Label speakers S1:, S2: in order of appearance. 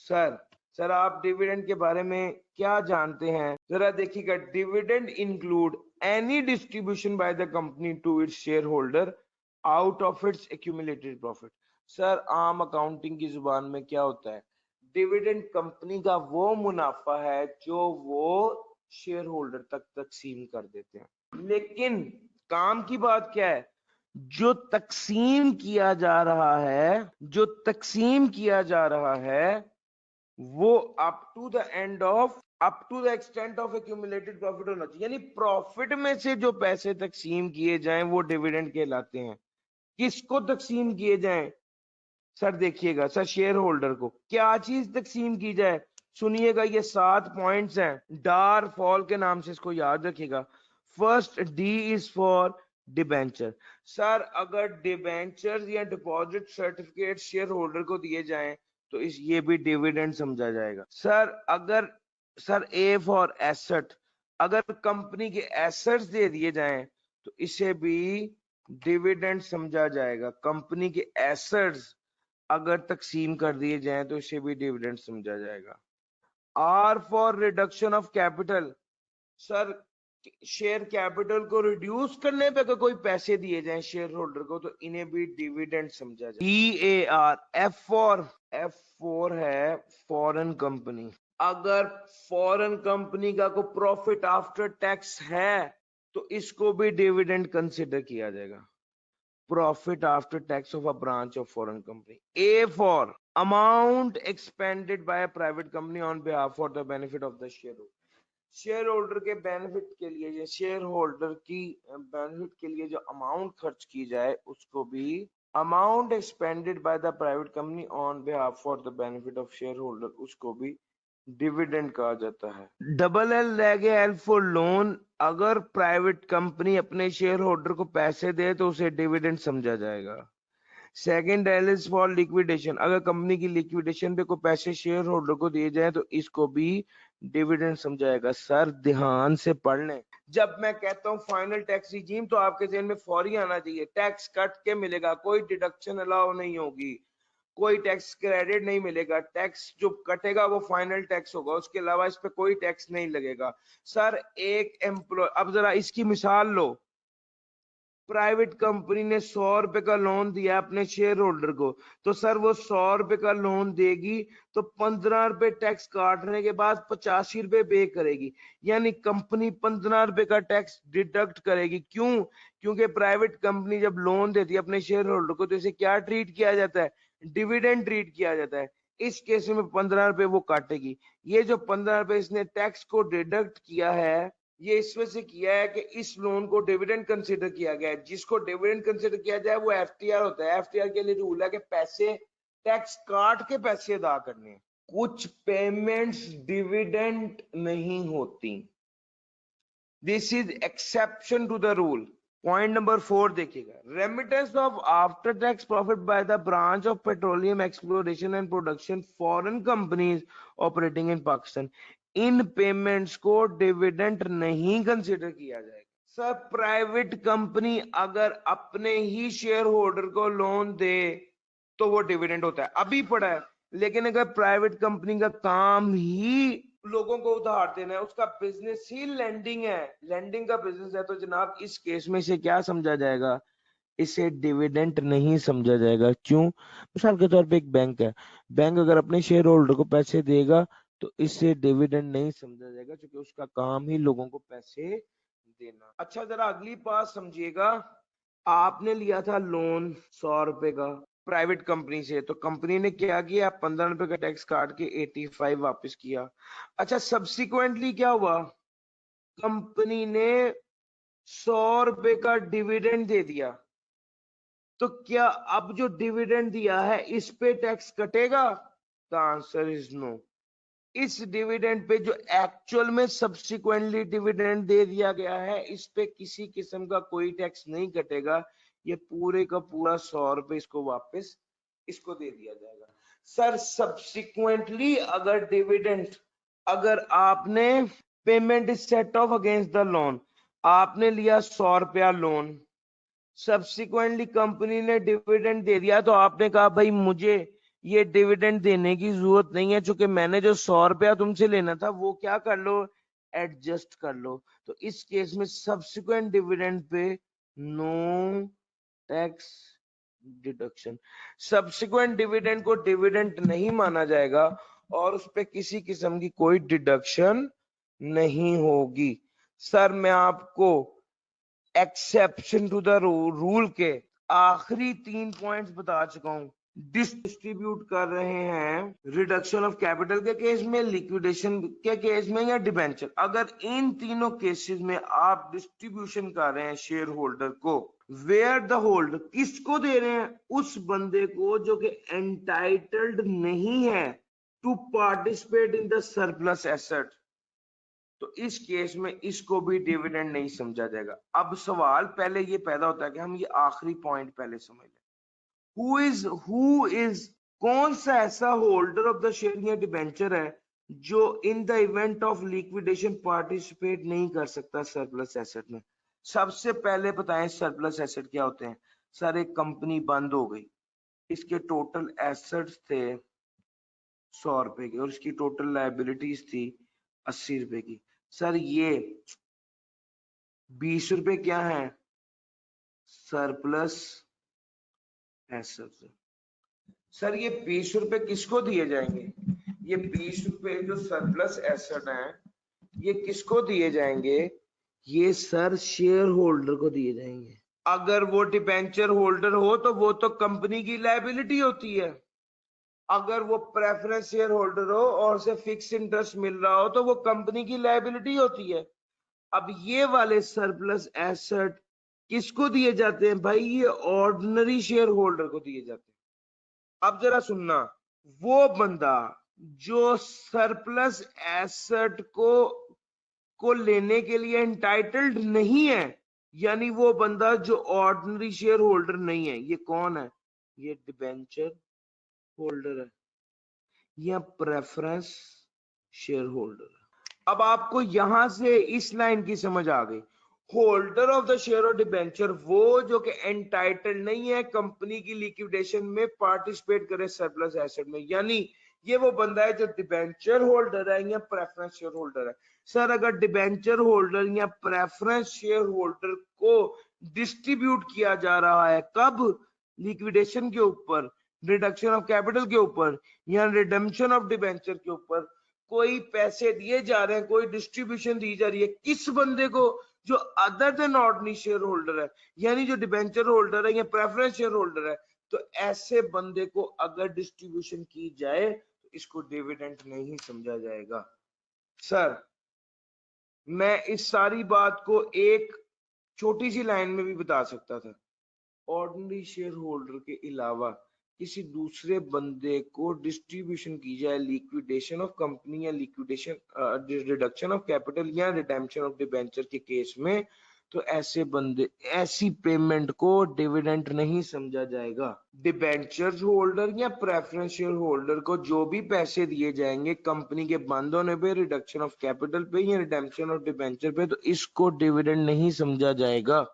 S1: Sir sir आप dividend के बारे में क्या जानते हैं, जरा देखिएगा। Dividend include any distribution by the company to its shareholder out of its accumulated profit. Sir आम अकाउंटिंग की जुबान में क्या होता है, डिविडेंड कंपनी का वो मुनाफा है जो वो शेयर होल्डर तक तकसीम कर देते हैं। लेकिन काम की बात क्या है, जो तकसीम किया जा रहा है, जो तकसीम किया जा रहा है वो up to the extent of accumulated profit होना चाहिए। यानी प्रॉफिट में से जो पैसे तकसीम किए जाएं वो डिविडेंड कहलाते हैं। किसको तकसीम किए जाएं? सर देखिएगा, सर शेयर होल्डर को क्या चीज तकसीम की जाए। सुनिएगा, ये 7 पॉइंट्स हैं, डार फॉल के नाम से इसको याद रखिएगा। First, D is for debenture. Sir अगर डिबेंचर या डिपॉजिट सर्टिफिकेट शेयर होल्डर को दिए जाएं तो ये भी डिविडेंड समझा जाएगा। सर ए फॉर एसेट, अगर कंपनी के एसेट्स दे दिए जाएं तो इसे भी डिविडेंड समझा जाएगा। कंपनी के एसेट्स अगर तकसीम कर दिए जाएं तो इसे भी डिविडेंड समझा जाएगा। Or for reduction of capital, sir share capital को रिड्यूस करने पे अगर कोई पैसे दिए जाएं शेयर होल्डर को तो इन्हें भी डिविडेंड समझा जाए। DAR, एफ फोर है फॉरेन कंपनी, अगर फॉरेन कंपनी का कोई प्रॉफिट आफ्टर टैक्स है तो इसको भी डिविडेंड कंसिडर किया जाएगा। Profit after tax of a branch of foreign company. A for amount expended by a private company on behalf for the benefit of the shareholder. Shareholder के benefit के लिए, share holder की benefit के लिए जो amount खर्च की जाए उसको भी amount expended by the private company on behalf for the benefit of share holder, उसको भी डिविडेंड कहा जाता है। डबल एल रह गया एल फॉर लोन, अगर प्राइवेट कंपनी अपने शेयर होल्डर को पैसे दे तो उसे डिविडेंड समझा जाएगा। Second L is for liquidation, अगर कंपनी की लिक्विडेशन पे कोई पैसे शेयर होल्डर को दिए जाए तो इसको भी डिविडेंड समझाएगा। सर ध्यान से पढ़ लें, जब मैं कहता हूं फाइनल टैक्स रिजीम तो आपके ज़हन में फौरी आना चाहिए, टैक्स कट के मिलेगा, कोई डिडक्शन अलाउ नहीं होगी, कोई टैक्स क्रेडिट नहीं मिलेगा, टैक्स जो कटेगा वो फाइनल टैक्स होगा, उसके अलावा इस पे कोई टैक्स नहीं लगेगा। सर एक एम्प्लॉय, अब जरा इसकी मिसाल लो, प्राइवेट कंपनी ने 100 रुपए का लोन दिया अपने शेयर होल्डर को, तो सर वो 100 रुपए का लोन देगी तो 15 रुपए टैक्स काटने के बाद 85 रुपए पे करेगी, यानी कंपनी 15 रुपए का टैक्स डिडक्ट करेगी। क्यों? क्योंकि प्राइवेट कंपनी जब लोन देती है अपने शेयर होल्डर को तो इसे क्या ट्रीट किया जाता है, डिविडेंड ट्रीट किया जाता है। इस केस में 15 रुपए वो काटेगी। ये जो 15 रुपए इसने टैक्स को डिडक्ट किया है ये इस वजह से किया है कि इस लोन को डिविडेंड कंसीडर किया गया है। जिसको डिविडेंड कंसीडर किया जाए वो एफटीआर होता है। एफटीआर के लिए रूल है कि पैसे टैक्स काट के पैसे अदा करने हैं। कुछ पेमेंट्स डिविडेंड नहीं होती, this is exception to the rule. Point number 4 देखिएगा, remittance of after tax profit by the branch of petroleum exploration and production foreign companies operating in Pakistan, इन पेमेंट्स को डिविडेंड नहीं कंसिडर किया जाएगा। सर प्राइवेट कंपनी अगर अपने ही shareholder को लोन दे तो वो डिविडेंड होता है, अभी पड़ा है। लेकिन अगर प्राइवेट कंपनी का काम ही लोगों को उधार देना है, उसका बिजनेस ही लेंडिंग है, लेंडिंग का बिजनेस है, तो जनाब इस केस में इसे क्या समझा जाएगा, इसे डिविडेंड नहीं समझा जाएगा। क्यों? मिसाल के तौर पे एक बैंक है, बैंक अगर अपने शेयर होल्डर को पैसे देगा तो इसे डिविडेंड नहीं समझा जाएगा क्योंकि उसका काम ही लोगों को पैसे देना। अच्छा जरा अगली बात समझिएगा, आपने लिया था लोन 100 रुपए का प्राइवेट कंपनी से, तो कंपनी ने क्या किया, 15 रुपए का टैक्स काट के 85 वापस किया। अच्छा सब्सिक्वेंटली क्या हुआ, कंपनी ने 100 रुपए का डिविडेंड दे दिया, तो क्या अब जो डिविडेंड दिया है इस पे टैक्स कटेगा? The answer is no. इस डिविडेंड पे जो एक्चुअल में सब्सिक्वेंटली डिविडेंड दे दिया गया है इस पे किसी किस्म का कोई टैक्स नहीं कटेगा, ये पूरे का पूरा 100 रुपए इसको वापस इसको दे दिया जाएगा। सर सब्सिक्वेंटली अगर डिविडेंड, अगर आपने payment is set of against the loan, आपने लिया 100 रुपया लोन, सब्सिक्वेंटली कंपनी ने डिविडेंड दे दिया तो आपने कहा भाई मुझे ये डिविडेंड देने की जरूरत नहीं है, चूंकि मैंने जो 100 रुपया तुमसे लेना था वो क्या कर लो, एडजस्ट कर लो। तो इस केस में सब्सिक्वेंट डिविडेंड पे no tax deduction, subsequent dividend को डिविडेंड नहीं माना जाएगा और उस पे किसी किस्म की कोई डिडक्शन नहीं होगी। सर मैं आपको एक्सेप्शन टू द रूल के आखिरी 3 पॉइंट्स बता चुका हूं। डिस्ट्रीब्यूट कर रहे हैं रिडक्शन ऑफ कैपिटल के केस में, लिक्विडेशन के केस में या डिबेंचर, अगर इन तीनों केसेस में आप डिस्ट्रीब्यूशन कर रहे हैं शेयर होल्डर को, वेयर द होल्डर किसको दे रहे हैं, उस बंदे को जो कि एंटाइटल्ड नहीं है to participate in the surplus asset, तो इस केस में इसको भी डिविडेंड नहीं समझा जाएगा। अब सवाल पहले ये पैदा होता है कि हम ये आखिरी पॉइंट पहले समझ लें, हु इज कौन सा ऐसा होल्डर ऑफ द शेयर या डिबेंचर है जो in the event of liquidation participate नहीं कर सकता सरप्लस एसेट में। सबसे पहले बताएं सरप्लस एसेट क्या होते हैं। सर एक कंपनी बंद हो गई, इसके टोटल एसेट्स थे 100 रुपए की और इसकी टोटल लायबिलिटीज थी 80 रुपए की। सर ये 20 रुपए क्या है, सरप्लस एसेट। सर ये 20 रुपए किसको दिए जाएंगे, ये 20 रुपए जो सरप्लस एसेट है ये किसको दिए जाएंगे, ये सर शेयर होल्डर को दिए जाएंगे। अगर वो डिबेंचर होल्डर हो तो वो तो कंपनी की लायबिलिटी होती है, अगर वो प्रेफरेंस शेयर होल्डर हो और उसे फिक्स इंटरेस्ट मिल रहा हो तो वो कंपनी की लायबिलिटी होती है। अब ये वाले सरप्लस एसेट किसको दिए जाते हैं भाई, ये ऑर्डिनरी शेयर होल्डर को दिए जाते हैं। अब जरा सुनना, वो बंदा जो सरप्लस एसेट को लेने के लिए एंटाइटल्ड नहीं है, यानी वो बंदा जो ऑर्डिनरी शेयर होल्डर नहीं है, ये कौन है, ये डिबेंचर होल्डर है या प्रेफरेंस शेयर होल्डर। अब आपको यहां से इस लाइन की समझ आ गई, होल्डर ऑफ द शेयर और डिबेंचर वो जो कि एंटाइटल्ड नहीं है कंपनी की लिक्विडेशन में पार्टिसिपेट करे सरप्लस एसेट में, यानी ये वो बंदा है जो डिबेंचर होल्डर है या प्रेफरेंस शेयर होल्डर है। सर अगर डिबेंचर होल्डर या प्रेफरेंस शेयर होल्डर को डिस्ट्रीब्यूट किया जा रहा है, कब, लिक्विडेशन के ऊपर, रिडक्शन ऑफ कैपिटल के ऊपर या रिडेम्पशन ऑफ डिबेंचर के ऊपर, कोई पैसे दिए जा रहे हैं, कोई डिस्ट्रीब्यूशन दी जा रही है, किस बंदे को, जो other than ordinary share holder है, यानी जो डिबेंचर होल्डर है या प्रेफरेंस शेयर होल्डर है, तो ऐसे बंदे को अगर डिस्ट्रीब्यूशन की जाए तो इसको डिविडेंड नहीं समझा जाएगा। सर मैं इस सारी बात को एक छोटी सी लाइन में भी बता सकता था, ऑर्डिनरी शेयर होल्डर के अलावा किसी दूसरे बंदे को डिस्ट्रीब्यूशन की जाए लिक्विडेशन ऑफ कंपनी या लिक्विडेशन रिडक्शन ऑफ कैपिटल या रिडेम्पशन ऑफ डिबेंचर के केस में, तो ऐसे बंदे, ऐसी पेमेंट को डिविडेंड नहीं समझा जाएगा। डिबेंचर होल्डर या प्रेफरेंस शेयर होल्डर को जो भी पैसे दिए जाएंगे कंपनी के बंद होने पे, रिडक्शन ऑफ कैपिटल पे या रिडेम्पशन ऑफ डिबेंचर पे, तो इसको डिविडेंड नहीं समझा जाएगा।